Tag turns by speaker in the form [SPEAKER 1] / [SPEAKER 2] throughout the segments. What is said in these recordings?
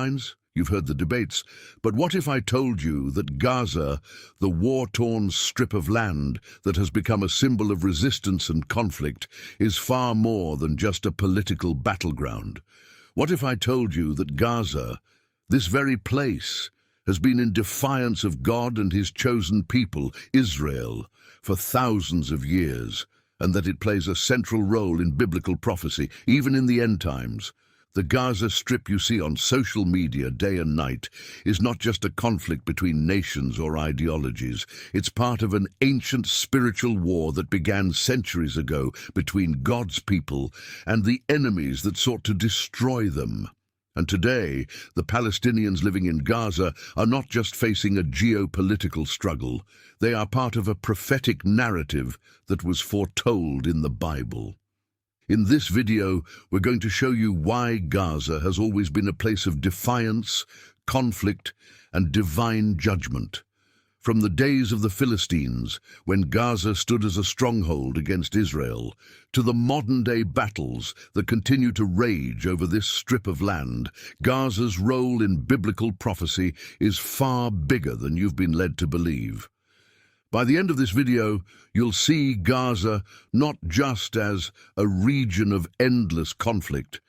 [SPEAKER 1] headlines, you've heard the debates, but what if I told you that Gaza, the war-torn strip of land that has become a symbol of resistance and conflict, is far more than just a political battleground? What if I told you that Gaza, this very place, has been in defiance of God and his chosen people, Israel, for thousands of years, and that it plays a central role in biblical prophecy, even in the end times? The Gaza Strip you see on social media day and night is not just a conflict between nations or ideologies. It's part of an ancient spiritual war that began centuries ago between God's people and the enemies that sought to destroy them. And today, the Palestinians living in Gaza are not just facing a geopolitical struggle. They are part of a prophetic narrative that was foretold in the Bible. In this video, we're going to show you why Gaza has always been a place of defiance, conflict, and divine judgment. From the days of the Philistines, when Gaza stood as a stronghold against Israel, to the modern-day battles that continue to rage over this strip of land, Gaza's role in biblical prophecy is far bigger than you've been led to believe. By the end of this video, you'll see Gaza not just as a region of endless conflict,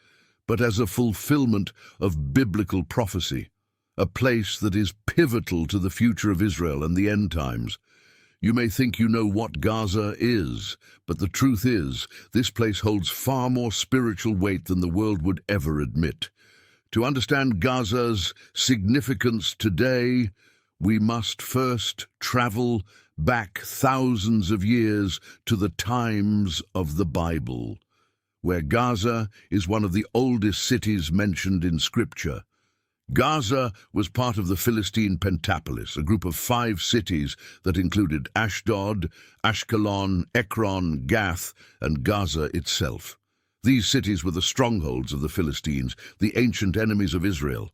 [SPEAKER 1] but as a fulfillment of biblical prophecy, a place that is pivotal to the future of Israel and the end times. You may think you know what Gaza is, but the truth is, this place holds far more spiritual weight than the world would ever admit. To understand Gaza's significance today, we must first travel back thousands of years to the times of the Bible, where Gaza is one of the oldest cities mentioned in Scripture. Gaza was part of the Philistine Pentapolis, a group of 5 cities that included Ashdod, Ashkelon, Ekron, Gath, and Gaza itself. These cities were the strongholds of the Philistines, the ancient enemies of Israel.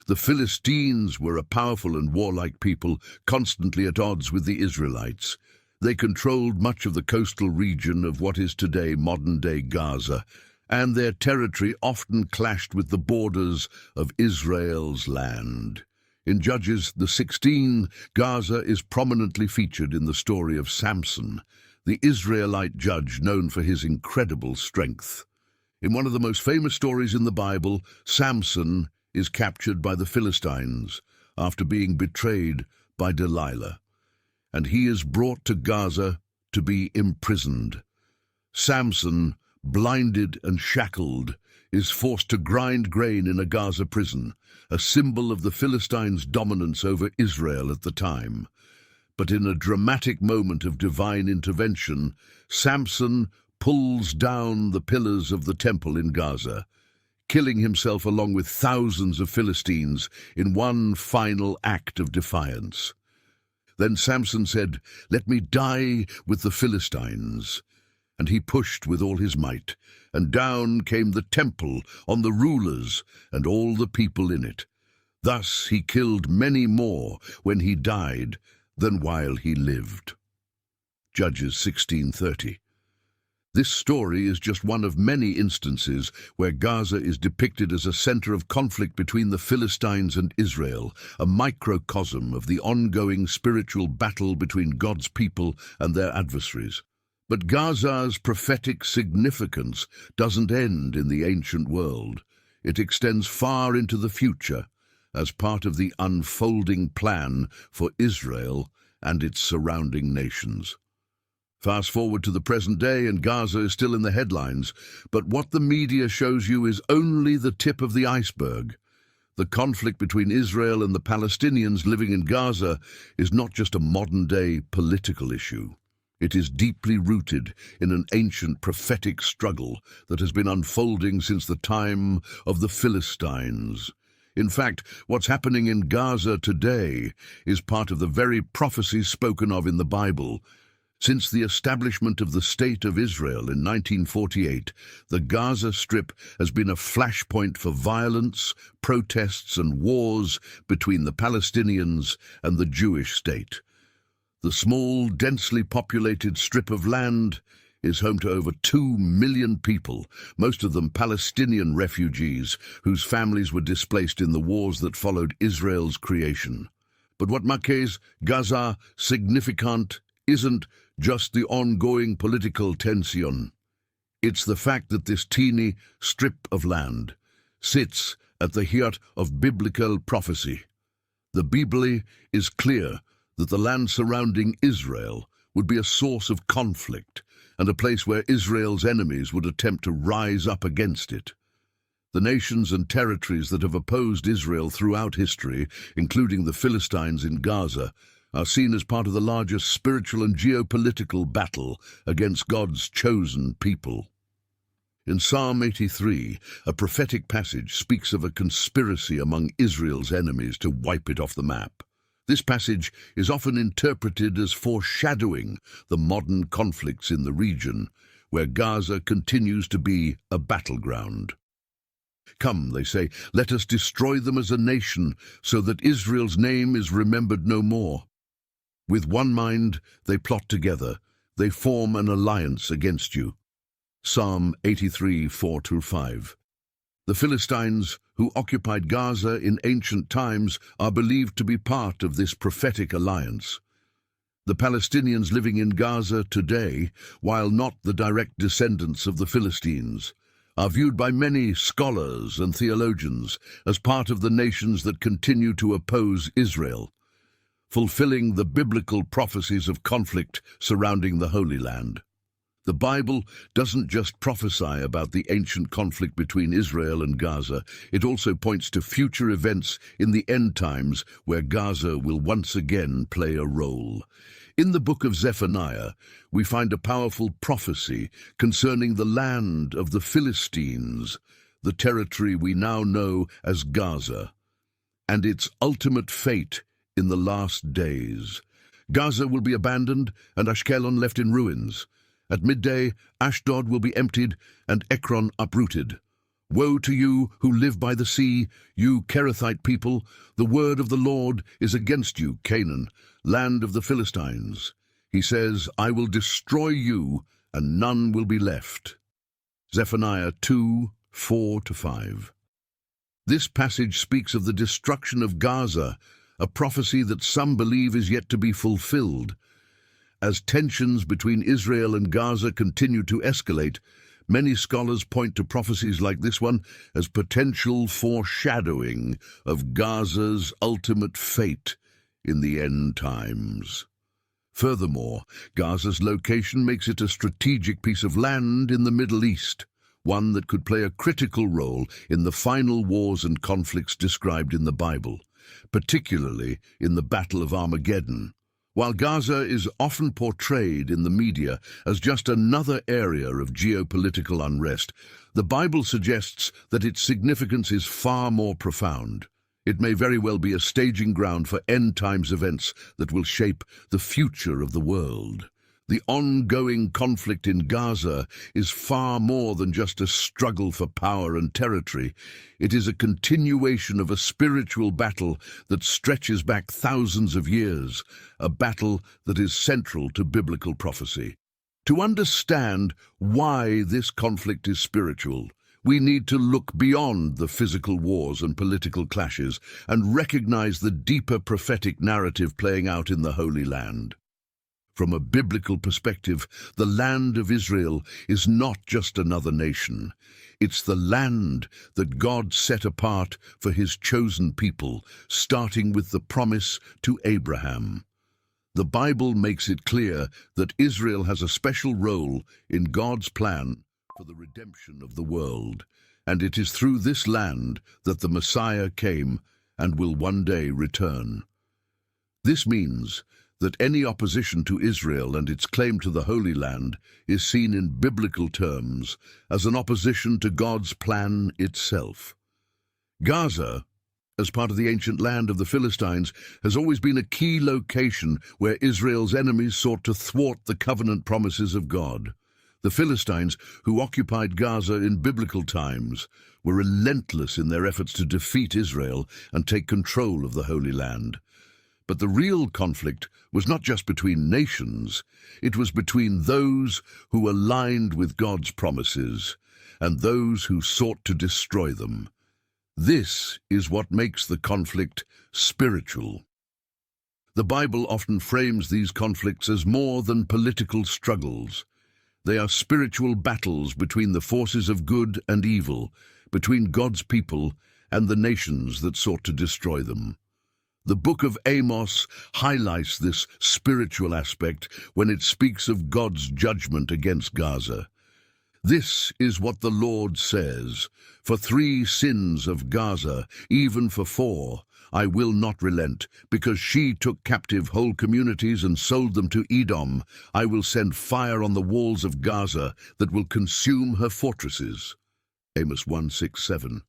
[SPEAKER 1] The Philistines were a powerful and warlike people, constantly at odds with the Israelites. They controlled much of the coastal region of what is today modern-day Gaza, and their territory often clashed with the borders of Israel's land. In Judges 16, Gaza is prominently featured in the story of Samson, the Israelite judge known for his incredible strength. In one of the most famous stories in the Bible, Samson is captured by the Philistines after being betrayed by Delilah, and he is brought to Gaza to be imprisoned. Samson, blinded and shackled, is forced to grind grain in a Gaza prison, a symbol of the Philistines' dominance over Israel at the time. But in a dramatic moment of divine intervention, Samson pulls down the pillars of the temple in Gaza, killing himself along with thousands of Philistines in one final act of defiance. Then Samson said, "Let me die with the Philistines." And he pushed with all his might, and down came the temple on the rulers and all the people in it. Thus he killed many more when he died than while he lived. Judges 16:30. This story is just one of many instances where Gaza is depicted as a center of conflict between the Philistines and Israel, a microcosm of the ongoing spiritual battle between God's people and their adversaries. But Gaza's prophetic significance doesn't end in the ancient world. It extends far into the future as part of the unfolding plan for Israel and its surrounding nations. Fast forward to the present day and Gaza is still in the headlines, but what the media shows you is only the tip of the iceberg. The conflict between Israel and the Palestinians living in Gaza is not just a modern-day political issue. It is deeply rooted in an ancient prophetic struggle that has been unfolding since the time of the Philistines. In fact, what's happening in Gaza today is part of the very prophecies spoken of in the Bible. Since the establishment of the State of Israel in 1948, the Gaza Strip has been a flashpoint for violence, protests and wars between the Palestinians and the Jewish state. The small, densely populated strip of land is home to over 2 million people, most of them Palestinian refugees whose families were displaced in the wars that followed Israel's creation. But what makes Gaza significant isn't just the ongoing political tension. It's the fact that this teeny strip of land sits at the heart of biblical prophecy. The Bible is clear that the land surrounding Israel would be a source of conflict and a place where Israel's enemies would attempt to rise up against it. The nations and territories that have opposed Israel throughout history, including the Philistines in Gaza, are seen as part of the larger spiritual and geopolitical battle against God's chosen people. In Psalm 83, a prophetic passage speaks of a conspiracy among Israel's enemies to wipe it off the map. This passage is often interpreted as foreshadowing the modern conflicts in the region, where Gaza continues to be a battleground. Come, they say, let us destroy them as a nation, so that Israel's name is remembered no more. With one mind, they plot together. They form an alliance against you. Psalm 83, 4-5. The Philistines, who occupied Gaza in ancient times, are believed to be part of this prophetic alliance. The Palestinians living in Gaza today, while not the direct descendants of the Philistines, are viewed by many scholars and theologians as part of the nations that continue to oppose Israel, fulfilling the biblical prophecies of conflict surrounding the Holy Land. The Bible doesn't just prophesy about the ancient conflict between Israel and Gaza, it also points to future events in the end times where Gaza will once again play a role. In the book of Zephaniah, we find a powerful prophecy concerning the land of the Philistines, the territory we now know as Gaza, and its ultimate fate in the last days. Gaza will be abandoned and Ashkelon left in ruins. At midday, Ashdod will be emptied and Ekron uprooted. Woe to you who live by the sea, you Kerethite people! The word of the Lord is against you, Canaan, land of the Philistines. He says, I will destroy you, and none will be left. Zephaniah 2, 4-5. This passage speaks of the destruction of Gaza, a prophecy that some believe is yet to be fulfilled. As tensions between Israel and Gaza continue to escalate, many scholars point to prophecies like this one as potential foreshadowing of Gaza's ultimate fate in the end times. Furthermore, Gaza's location makes it a strategic piece of land in the Middle East, one that could play a critical role in the final wars and conflicts described in the Bible, particularly in the Battle of Armageddon. While Gaza is often portrayed in the media as just another area of geopolitical unrest, the Bible suggests that its significance is far more profound. It may very well be a staging ground for end-times events that will shape the future of the world. The ongoing conflict in Gaza is far more than just a struggle for power and territory. It is a continuation of a spiritual battle that stretches back thousands of years, a battle that is central to biblical prophecy. To understand why this conflict is spiritual, we need to look beyond the physical wars and political clashes and recognize the deeper prophetic narrative playing out in the Holy Land. From a biblical perspective, the land of Israel is not just another nation. It's the land that God set apart for his chosen people, starting with the promise to Abraham. The Bible makes it clear that Israel has a special role in God's plan for the redemption of the world, and it is through this land that the Messiah came and will one day return. This means that any opposition to Israel and its claim to the Holy Land is seen in biblical terms as an opposition to God's plan itself. Gaza, as part of the ancient land of the Philistines, has always been a key location where Israel's enemies sought to thwart the covenant promises of God. The Philistines, who occupied Gaza in biblical times, were relentless in their efforts to defeat Israel and take control of the Holy Land. But the real conflict was not just between nations, it was between those who aligned with God's promises and those who sought to destroy them. This is what makes the conflict spiritual. The Bible often frames these conflicts as more than political struggles. They are spiritual battles between the forces of good and evil, between God's people and the nations that sought to destroy them. The book of Amos highlights this spiritual aspect when it speaks of God's judgment against Gaza. This is what the Lord says: "For 3 sins of Gaza, even for 4, I will not relent, because she took captive whole communities and sold them to Edom. I will send fire on the walls of Gaza that will consume her fortresses." Amos 1:6-7.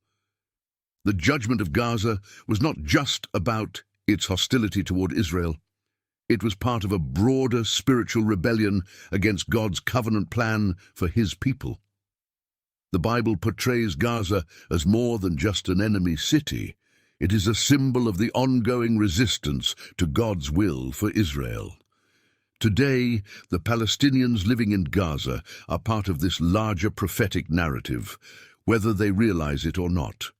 [SPEAKER 1] The judgment of Gaza was not just about its hostility toward Israel. It was part of a broader spiritual rebellion against God's covenant plan for his people. The Bible portrays Gaza as more than just an enemy city. It is a symbol of the ongoing resistance to God's will for Israel. Today, the Palestinians living in Gaza are part of this larger prophetic narrative, whether they realize it or not.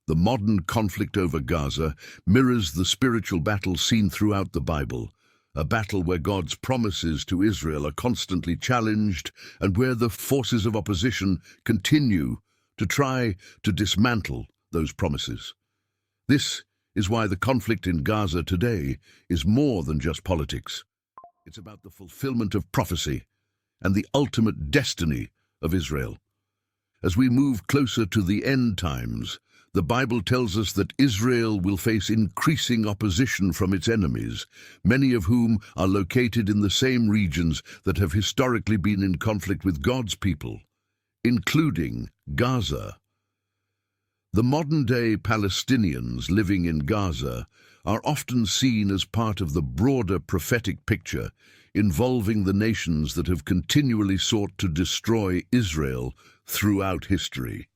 [SPEAKER 1] The modern conflict over Gaza mirrors the spiritual battle seen throughout the Bible, a battle where God's promises to Israel are constantly challenged and where the forces of opposition continue to try to dismantle those promises. This is why the conflict in Gaza today is more than just politics. It's about the fulfillment of prophecy and the ultimate destiny of Israel. As we move closer to the end times, the Bible tells us that Israel will face increasing opposition from its enemies, many of whom are located in the same regions that have historically been in conflict with God's people, including Gaza. The modern-day Palestinians living in Gaza are often seen as part of the broader prophetic picture involving the nations that have continually sought to destroy Israel throughout history.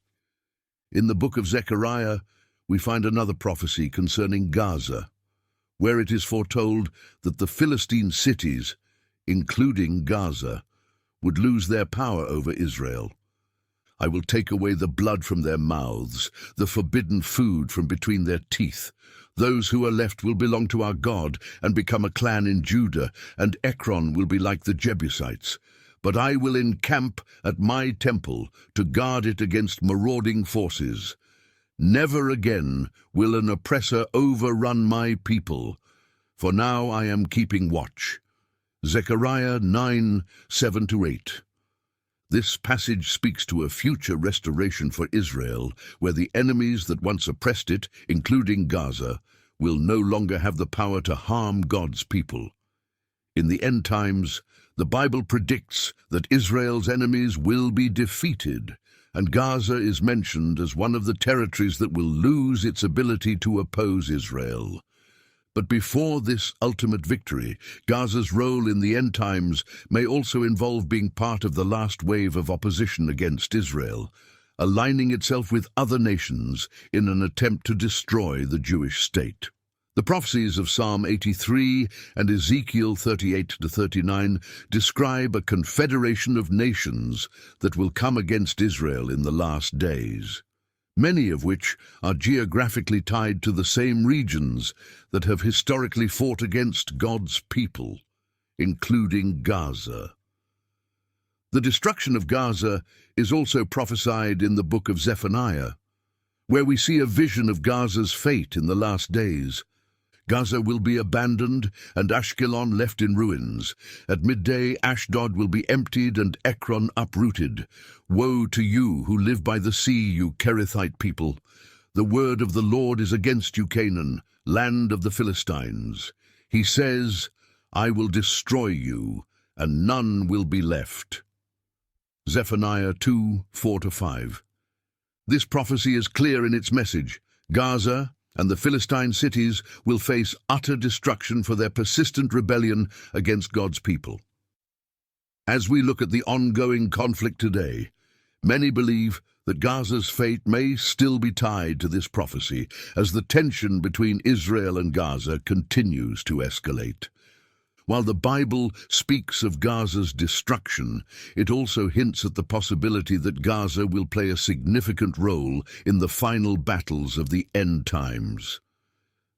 [SPEAKER 1] In the book of Zechariah, we find another prophecy concerning Gaza, where it is foretold that the Philistine cities, including Gaza, would lose their power over Israel. "I will take away the blood from their mouths, the forbidden food from between their teeth. Those who are left will belong to our God and become a clan in Judah, and Ekron will be like the Jebusites. But I will encamp at my temple to guard it against marauding forces. Never again will an oppressor overrun my people, for now I am keeping watch." Zechariah 9:7-8. This passage speaks to a future restoration for Israel, where the enemies that once oppressed it, including Gaza, will no longer have the power to harm God's people. In the end times, the Bible predicts that Israel's enemies will be defeated, and Gaza is mentioned as one of the territories that will lose its ability to oppose Israel. But before this ultimate victory, Gaza's role in the end times may also involve being part of the last wave of opposition against Israel, aligning itself with other nations in an attempt to destroy the Jewish state. The prophecies of Psalm 83 and Ezekiel 38-39 describe a confederation of nations that will come against Israel in the last days, many of which are geographically tied to the same regions that have historically fought against God's people, including Gaza. The destruction of Gaza is also prophesied in the book of Zephaniah, where we see a vision of Gaza's fate in the last days. Gaza will be abandoned and Ashkelon left in ruins. At midday, Ashdod will be emptied and Ekron uprooted. Woe to you who live by the sea, you Kerethite people. The word of the Lord is against you, Canaan, land of the Philistines. He says, I will destroy you, and none will be left. Zephaniah 2:4-5. This prophecy is clear in its message. Gaza and the Philistine cities will face utter destruction for their persistent rebellion against God's people. As we look at the ongoing conflict today, many believe that Gaza's fate may still be tied to this prophecy as the tension between Israel and Gaza continues to escalate. While the Bible speaks of Gaza's destruction, it also hints at the possibility that Gaza will play a significant role in the final battles of the end times.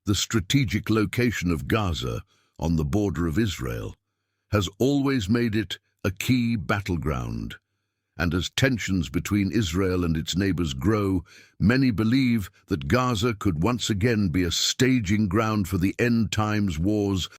[SPEAKER 1] The strategic location of Gaza, on the border of Israel, has always made it a key battleground. And as tensions between Israel and its neighbors grow, many believe that Gaza could once again be a staging ground for the end times wars